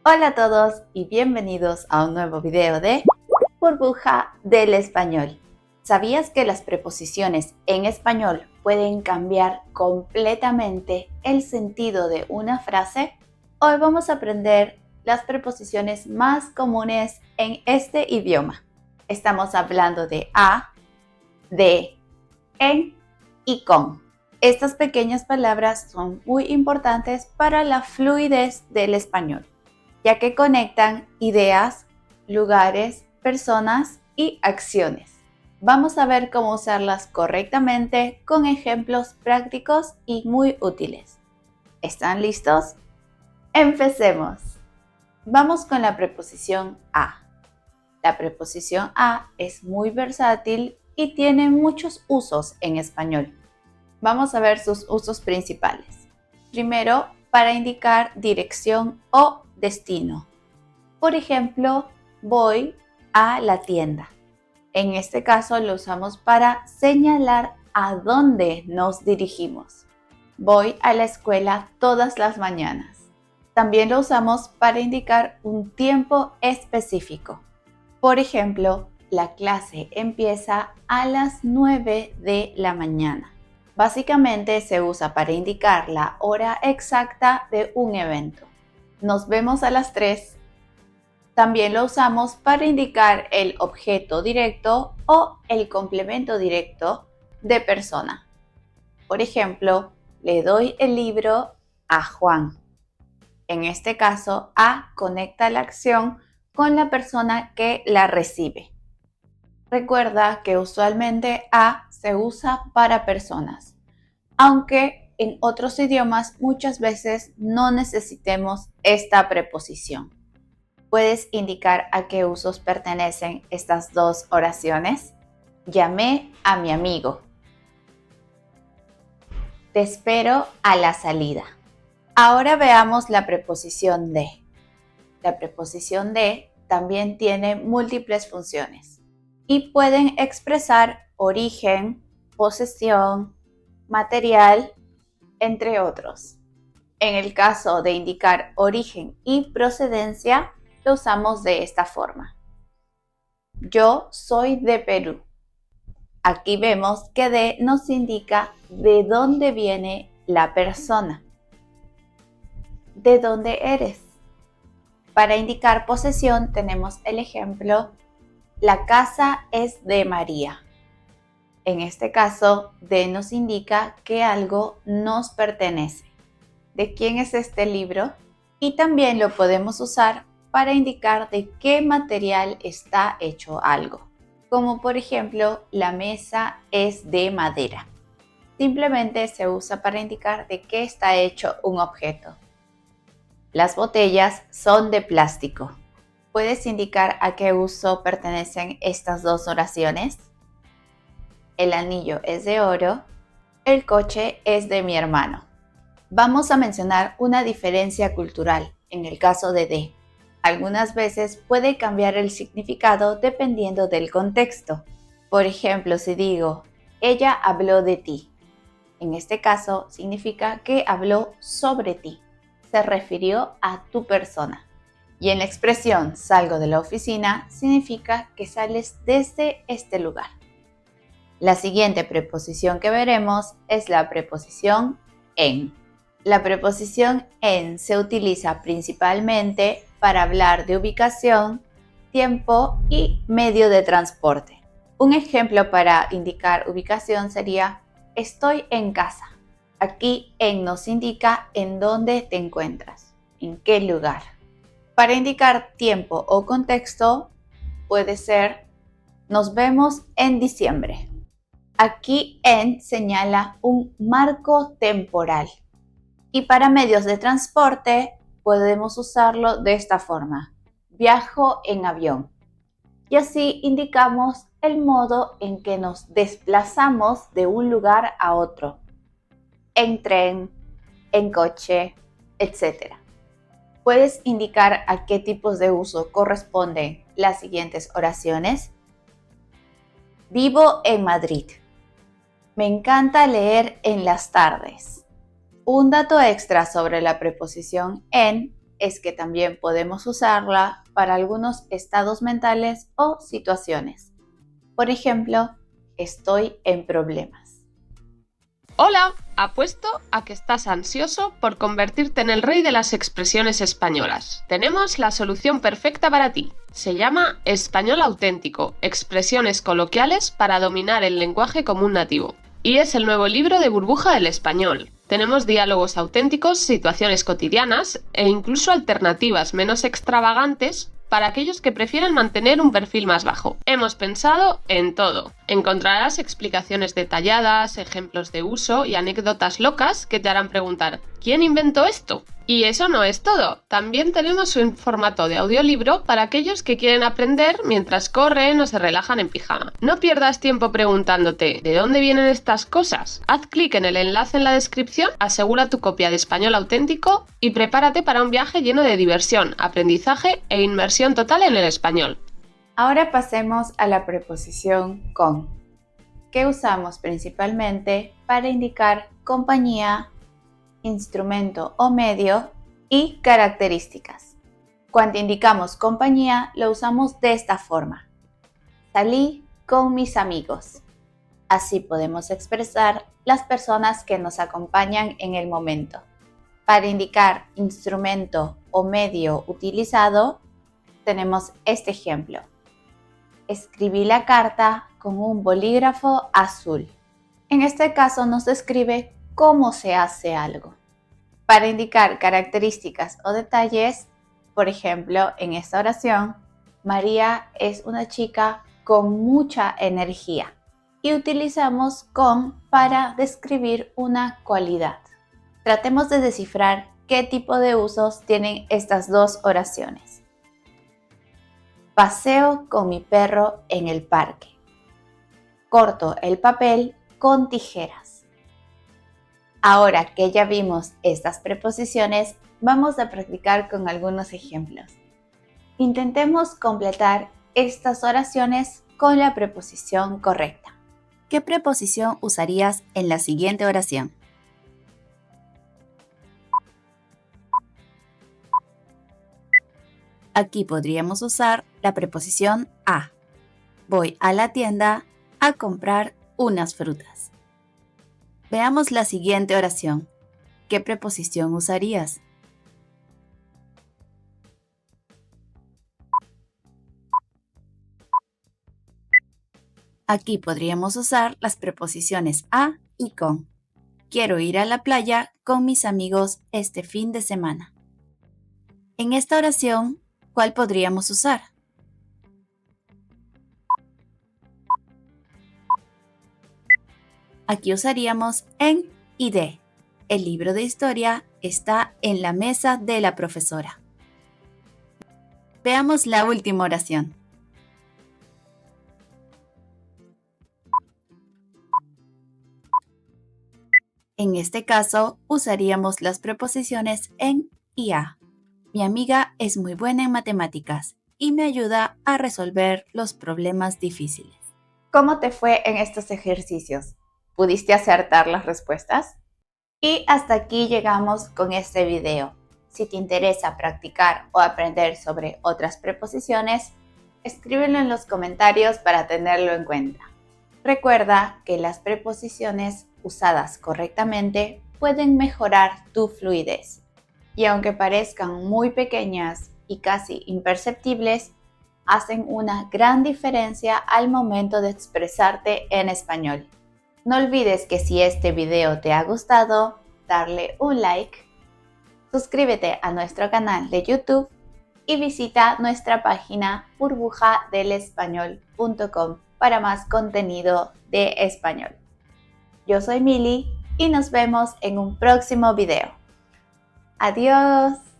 Hola a todos y bienvenidos a un nuevo video de Burbuja del Español. ¿Sabías que las preposiciones en español pueden cambiar completamente el sentido de una frase? Hoy vamos a aprender las preposiciones más comunes en este idioma. Estamos hablando de a, de, en y con. Estas pequeñas palabras son muy importantes para la fluidez del español, ya que conectan ideas, lugares, personas y acciones. Vamos a ver cómo usarlas correctamente con ejemplos prácticos y muy útiles. ¿Están listos? Empecemos. Vamos con la preposición a. La preposición a es muy versátil y tiene muchos usos en español. Vamos a ver sus usos principales. Primero, para indicar dirección o destino. Por ejemplo, voy a la tienda. En este caso lo usamos para señalar a dónde nos dirigimos. Voy a la escuela todas las mañanas. También lo usamos para indicar un tiempo específico. Por ejemplo, la clase empieza a las 9 de la mañana. Básicamente se usa para indicar la hora exacta de un evento. Nos vemos a las 3. También lo usamos para indicar el objeto directo o el complemento directo de persona. Por ejemplo, le doy el libro a Juan. En este caso, a conecta la acción con la persona que la recibe. Recuerda que usualmente a se usa para personas, aunque en otros idiomas muchas veces no necesitemos esta preposición. ¿Puedes indicar a qué usos pertenecen estas dos oraciones? Llamé a mi amigo. Te espero a la salida. Ahora veamos la preposición de. La preposición de también tiene múltiples funciones y pueden expresar origen, posesión, material, entre otros. En el caso de indicar origen y procedencia, lo usamos de esta forma. Yo soy de Perú. Aquí vemos que de nos indica de dónde viene la persona. ¿De dónde eres? Para indicar posesión tenemos el ejemplo, la casa es de María. En este caso, de nos indica que algo nos pertenece. ¿De quién es este libro? Y también lo podemos usar para indicar de qué material está hecho algo. Como por ejemplo, la mesa es de madera. Simplemente se usa para indicar de qué está hecho un objeto. Las botellas son de plástico. ¿Puedes indicar a qué uso pertenecen estas dos oraciones? El anillo es de oro. El coche es de mi hermano. Vamos a mencionar una diferencia cultural en el caso de. Algunas veces puede cambiar el significado dependiendo del contexto. Por ejemplo, si digo, ella habló de ti. En este caso significa que habló sobre ti. Se refirió a tu persona. Y en la expresión salgo de la oficina significa que sales desde este lugar. La siguiente preposición que veremos es la preposición en. La preposición en se utiliza principalmente para hablar de ubicación, tiempo y medio de transporte. Un ejemplo para indicar ubicación sería estoy en casa. Aquí en nos indica en dónde te encuentras, en qué lugar. Para indicar tiempo o contexto puede ser nos vemos en diciembre. Aquí en señala un marco temporal. Y para medios de transporte podemos usarlo de esta forma. Viajo en avión. Y así indicamos el modo en que nos desplazamos de un lugar a otro. En tren, en coche, etc. ¿Puedes indicar a qué tipos de uso corresponden las siguientes oraciones? Vivo en Madrid. Me encanta leer en las tardes. Un dato extra sobre la preposición en es que también podemos usarla para algunos estados mentales o situaciones. Por ejemplo, estoy en problemas. Hola, apuesto a que estás ansioso por convertirte en el rey de las expresiones españolas. Tenemos la solución perfecta para ti. Se llama Español Auténtico, expresiones coloquiales para dominar el lenguaje como un nativo. Y es el nuevo libro de Burbuja del Español. Tenemos diálogos auténticos, situaciones cotidianas e incluso alternativas menos extravagantes para aquellos que prefieren mantener un perfil más bajo. Hemos pensado en todo. Encontrarás explicaciones detalladas, ejemplos de uso y anécdotas locas que te harán preguntar ¿quién inventó esto? Y eso no es todo. También tenemos un formato de audiolibro para aquellos que quieren aprender mientras corren o se relajan en pijama. No pierdas tiempo preguntándote ¿de dónde vienen estas cosas? Haz clic en el enlace en la descripción, asegura tu copia de Español Auténtico y prepárate para un viaje lleno de diversión, aprendizaje e inmersión total en el español. Ahora pasemos a la preposición con, que usamos principalmente para indicar compañía, instrumento o medio y características. Cuando indicamos compañía, lo usamos de esta forma. Salí con mis amigos. Así podemos expresar las personas que nos acompañan en el momento. Para indicar instrumento o medio utilizado, tenemos este ejemplo. Escribí la carta con un bolígrafo azul. En este caso nos describe cómo se hace algo. Para indicar características o detalles, por ejemplo, en esta oración, María es una chica con mucha energía y utilizamos con para describir una cualidad. Tratemos de descifrar qué tipo de usos tienen estas dos oraciones. Paseo con mi perro en el parque. Corto el papel con tijeras. Ahora que ya vimos estas preposiciones, vamos a practicar con algunos ejemplos. Intentemos completar estas oraciones con la preposición correcta. ¿Qué preposición usarías en la siguiente oración? Aquí podríamos usar la preposición a. Voy a la tienda a comprar unas frutas. Veamos la siguiente oración. ¿Qué preposición usarías? Aquí podríamos usar las preposiciones a y con. Quiero ir a la playa con mis amigos este fin de semana. En esta oración, ¿cuál podríamos usar? Aquí usaríamos en y de. El libro de historia está en la mesa de la profesora. Veamos la última oración. En este caso, usaríamos las preposiciones en y a. Mi amiga es muy buena en matemáticas y me ayuda a resolver los problemas difíciles. ¿Cómo te fue en estos ejercicios? ¿Pudiste acertar las respuestas? Y hasta aquí llegamos con este video. Si te interesa practicar o aprender sobre otras preposiciones, escríbelo en los comentarios para tenerlo en cuenta. Recuerda que las preposiciones usadas correctamente pueden mejorar tu fluidez. Y aunque parezcan muy pequeñas y casi imperceptibles, hacen una gran diferencia al momento de expresarte en español. No olvides que si este video te ha gustado, darle un like, suscríbete a nuestro canal de YouTube y visita nuestra página burbujadelespañol.com para más contenido de español. Yo soy Mili y nos vemos en un próximo video. Adiós.